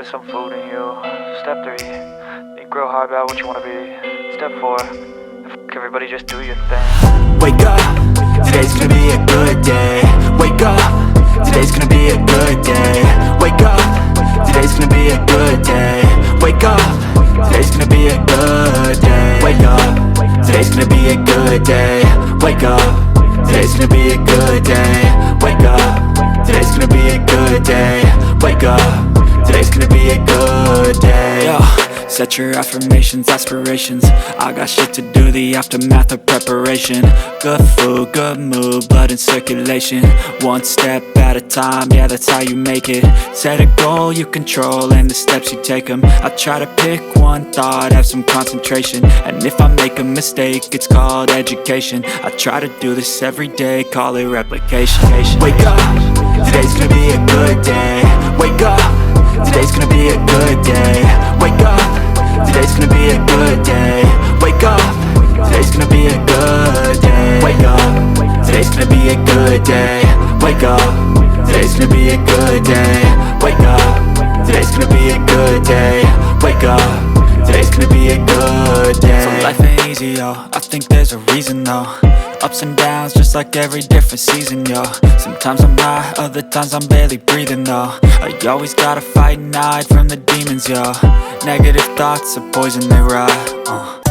with some food in you. Step 3, you grow hard about what you wanna be. Step 4, everybody just do your thing. Wake up, today's gonna be a good day. Wake up, today's gonna be a good day. Wake up, today's gonna be a good day. Wake up, today's gonna be a good day. Wake up, today's gonna be a good day. Wake up, today's gonna be a good day. Wake up, today's gonna be a good day. Wake up, today's gonna be a good day. Yo, set your affirmations, aspirations. I got shit to do, the aftermath of preparation. Good food, good mood, blood in circulation. One step at a time, yeah, that's how you make it. Set a goal you control and the steps you take them. I try to pick one thought, have some concentration. And if I make a mistake, it's called education. I try to do this every day, call it replication. Wake up, today's gonna be a good day. Wake up, today's gonna be a good day. Wake up, today's gonna be a good day. Wake up, today's gonna be a good day. Wake up, today's gonna be a good day. Wake up, today's gonna be a good day. Wake up, today's gonna be a good day. Wake up, today's gonna be a good day. So life ain't easy, yo, I think there's a reason though. Ups and downs, just like every different season, yo. Sometimes I'm high, other times I'm barely breathing, though. I always gotta fight and hide from the demons, yo. Negative thoughts are poison, they rot.